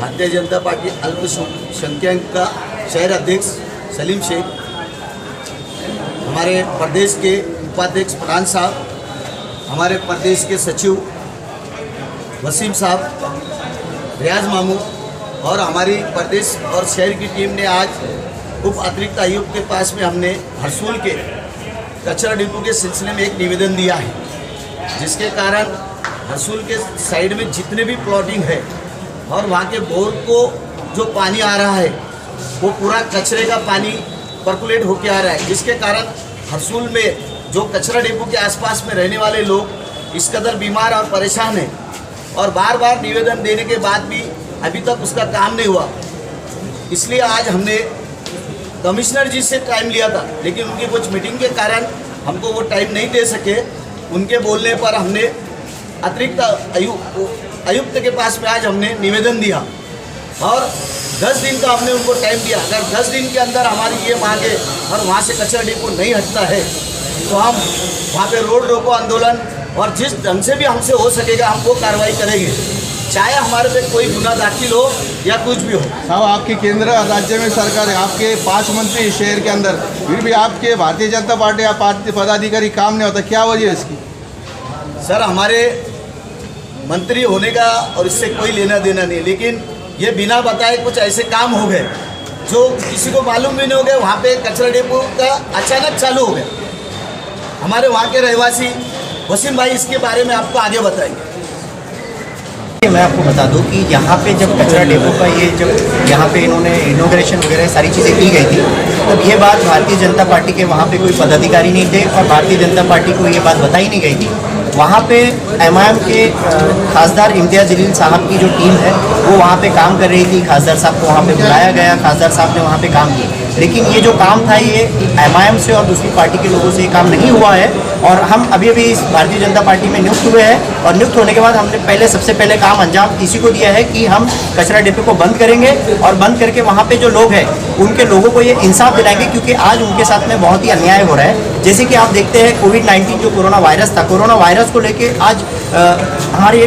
Bharatiya Janata party अल्पसंख्यक का शहर अध्यक्ष सलीम शेख, हमारे प्रदेश के उपाध्यक्ष प्रधान साहब, हमारे प्रदेश के सचिव वसीम साहब, रियाज मामू और हमारी प्रदेश और शहर की टीम ने आज उप अतिरिक्त आयुक्त के पास में हमने हरसूल के कचरा डिपो के सिलसिले में एक निवेदन दिया है, जिसके कारण हरसूल के साइड में जितने भी प्लॉटिंग है और वहाँ के बोर को जो पानी आ रहा है वो पूरा कचरे का पानी पर्कुलेट होके आ रहा है, जिसके कारण हरसूल में जो कचरा डिपो के आसपास में रहने वाले लोग इस कदर बीमार और परेशान हैं और बार बार निवेदन देने के बाद भी अभी तक उसका काम नहीं हुआ। इसलिए आज हमने कमिश्नर जी से टाइम लिया था, लेकिन उनकी कुछ मीटिंग के कारण हमको वो टाइम नहीं दे सके। उनके बोलने पर हमने अतिरिक्त आयुक्त के पास में आज हमने निवेदन दिया और 10 दिन का हमने उनको टाइम दिया। अगर 10 दिन के अंदर हमारी ये मांगे और वहाँ से कचरा डिपो नहीं हटता है तो हम वहाँ पे रोड रोको आंदोलन और जिस ढंग से भी हमसे हो सकेगा हम वो कार्रवाई करेंगे, चाहे हमारे पे कोई गुनाह दाखिल हो या कुछ भी हो। साहब, आपकी केंद्र राज्य में सरकार है, आपके 5 मंत्री शहर के अंदर, फिर भी आपके भारतीय जनता पार्टी या पार्टी पदाधिकारी काम नहीं होता, क्या वजह है इसकी? सर, हमारे मंत्री होने का और इससे कोई लेना देना नहीं, लेकिन ये बिना बताए कुछ ऐसे काम हो गए जो किसी को मालूम भी नहीं हो गया। वहाँ पे कचरा डिपो का अचानक चालू हो गया। हमारे वहाँ के रहवासी वसीम भाई इसके बारे में आपको आगे बताएंगे। मैं आपको बता दूं कि यहाँ पे जब कचरा डिपो का जब यहाँ पे इन्होंने इनॉग्रेशन वगैरह सारी चीज़ें की गई थी, तब ये बात भारतीय जनता पार्टी के वहाँ पे कोई पदाधिकारी नहीं थे और भारतीय जनता पार्टी को ये बात बताई नहीं गई थी। वहाँ पे MIM के खासदार इम्तियाज़ जलील साहब की जो टीम है वो वहाँ पे काम कर रही थी। खासदार साहब को वहाँ पे बुलाया गया, खासदार साहब ने वहाँ पे काम किया, लेकिन ये जो काम था ये MIM से और दूसरी पार्टी के लोगों से ये काम नहीं हुआ है। और हम अभी इस भारतीय जनता पार्टी में नियुक्त हुए हैं और नियुक्त होने के बाद हमने सबसे पहले काम अंजाम इसी को दिया है कि हम कचरा डिपो को बंद करेंगे और बंद करके वहाँ पे जो लोग हैं उनके लोगों को ये इंसाफ दिलाएंगे, क्योंकि आज उनके साथ में बहुत ही अन्याय हो रहा है। जैसे कि आप देखते हैं कोविड-19 जो कोरोना वायरस था, कोरोना वायरस को लेके आज हमारे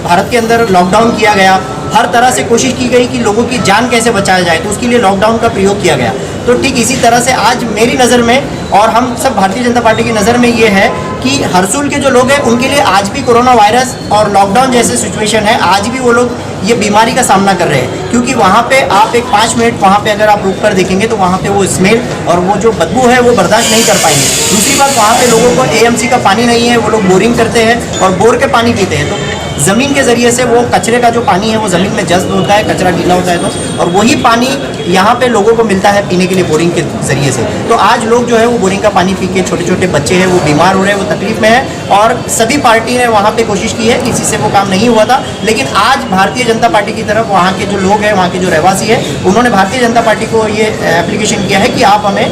भारत के अंदर लॉकडाउन किया गया। हर तरह से कोशिश की गई कि लोगों की जान कैसे बचाया जाए, तो उसके लिए लॉकडाउन का प्रयोग किया गया। तो ठीक इसी तरह से आज मेरी नज़र में और हम सब भारतीय जनता पार्टी की नज़र में ये है कि हरसूल के जो लोग हैं उनके लिए आज भी कोरोना वायरस और लॉकडाउन जैसे सिचुएशन है, आज भी वो लोग ये बीमारी का सामना कर रहे हैं। क्योंकि वहाँ पे आप एक 5 मिनट वहाँ पे अगर आप रुक कर देखेंगे तो वहाँ पे वो स्मेल और वो जो बदबू है वो बर्दाश्त नहीं कर पाएंगे। दूसरी बात, वहाँ पे लोगों को AMC का पानी नहीं है, वो लोग बोरिंग करते हैं और बोर के पानी पीते हैं, तो ज़मीन के ज़रिए से वो कचरे का जो पानी है वो ज़मीन में जज्ब होता है, कचरा गीला होता है तो, और वही पानी यहाँ पे लोगों को मिलता है पीने के लिए बोरिंग के ज़रिए से। तो आज लोग जो है वो बोरिंग का पानी पी के, छोटे छोटे बच्चे हैं वो बीमार हो रहे हैं, वो तकलीफ में है। और सभी पार्टी ने वहाँ पे कोशिश की है, किसी से वो काम नहीं हुआ था, लेकिन आज भारतीय जनता पार्टी की तरफ वहाँ के जो लोग हैं, वहाँ के जो रहवासी है, उन्होंने भारतीय जनता पार्टी को ये एप्लीकेशन किया है कि आप हमें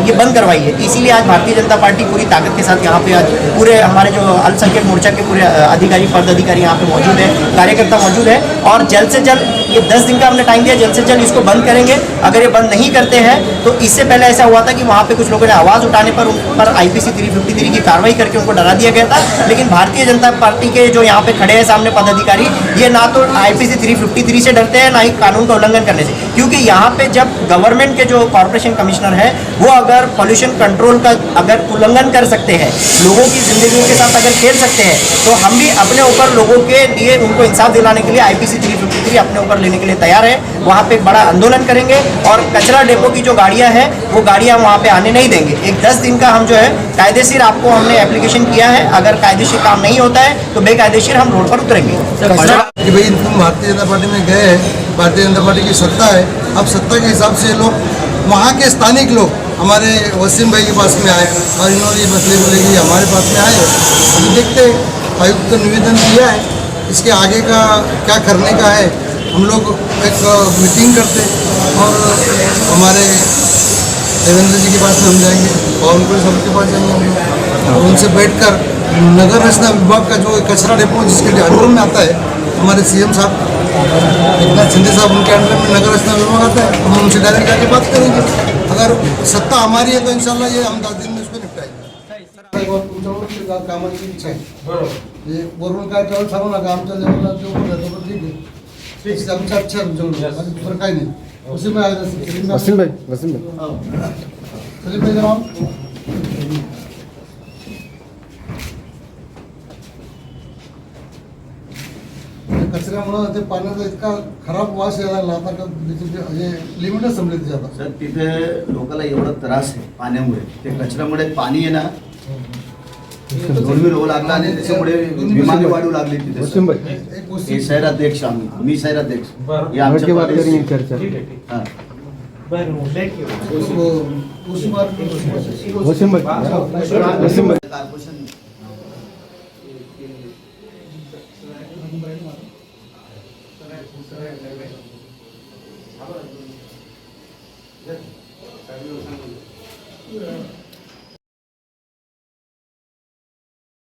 ये बंद करवाइए। इसीलिए आज भारतीय जनता पार्टी पूरी ताकत के साथ यहाँ पे आज पूरे हमारे जो अल्पसंख्यक मोर्चा के पूरे अधिकारी, पदाधिकारी यहाँ पे मौजूद है, कार्यकर्ता मौजूद है और जल्द से जल्द ये 10 दिन का हमने टाइम दिया, जल्द से जल्द इसको बंद करेंगे। अगर ये बंद नहीं करते हैं तो इससे पहले ऐसा हुआ था कि वहाँ पे कुछ लोगों ने आवाज़ उठाने पर उन पर IPC 353 की कार्रवाई करके उनको डरा दिया गया था। लेकिन भारतीय जनता पार्टी के जो यहाँ पे खड़े हैं सामने पदाधिकारी, ये ना तो IPC 353 से डरते हैं ना ही कानून का उल्लंघन करने से, क्योंकि यहाँ पे जब गवर्नमेंट के जो कॉर्पोरेशन कमिश्नर है वो अगर पॉल्यूशन कंट्रोल का अगर उल्लंघन कर सकते हैं, लोगों की जिंदगी के साथ अगर खेल सकते हैं, तो हम भी अपने ऊपर लोगों के लिए उनको इंसाफ दिलाने के लिए IPC 353 अपने ऊपर लेने के लिए तैयार है। वहाँ पे एक बड़ा आंदोलन करेंगे और कचरा डिपो की जो गाड़ियाँ हैं वो गाड़ियाँ वहाँ पे आने नहीं देंगे। एक 10 दिन का हम जो है कायदेशीर आपको हमने एप्लीकेशन किया है, अगर कायदेशीर काम नहीं होता है तो बेकायदेशीर हम रोड पर उतरेंगे। कि भाई तुम भारतीय जनता पार्टी में गए हैं, भारतीय जनता पार्टी की सत्ता है, अब सत्ता के हिसाब से लोग, वहाँ के स्थानिक लोग हमारे वसीम भाई के पास में आए और इन्होंने ये मसले बोले कि हमारे पास में आए। अभी देखते आयुक्त तो निवेदन दिया है, इसके आगे का क्या करने का है, हम लोग एक मीटिंग करते और हमारे देवेंद्र जी के पास में हम जाएंगे और उनको सबके पास जाएंगे हम लोग और उनसे बैठकर नगर रचना विभाग का जो कचरा डिपो जिसके अंडर में आता है, हमारे CM साहब एकनाथ शिंदे साहब, उनके अंडर में नगर रचना विभाग आता है, हम उनसे डायरेक्ट जाके बात करेंगे। अगर सत्ता हमारी है तो इंशाल्लाह ये हम 10 दिन में उसको निपटाएंगे। कामाची इच्छा आहे, बरोबर, हे बरोबर काय त्यावेळेस सांगू नका, आमच्या लेवलला जो ठीक आहे इससे आमचा अच्छा जो दुसरं काही नाही वसीम भाई वसीम भाई सलीम भाई जरा कचऱ्यामुळं ते पाण्याचा इतका खराब वास यायला लागला आता का म्हणजे लिमिटच संपले त्याचे आता सर तिथे लोकांना एवढा त्रास आहे पाण्यामुळे ते कचऱ्यामुळे पाणी आहे ना दुर्मिळ होऊ लागला आणि त्याच्यामुळे बिमारी वाढू लागली तिथे वसीम सर. भाई एक हे वसीम शहराध्यक्ष आम्ही मी शहराध्यक्ष हे बैठ के आमच्या बात करेंगे प्रदेश- चर्चा हा. वसीम वसीम भाई वसीम भाई कॉर्पोरेशन भाई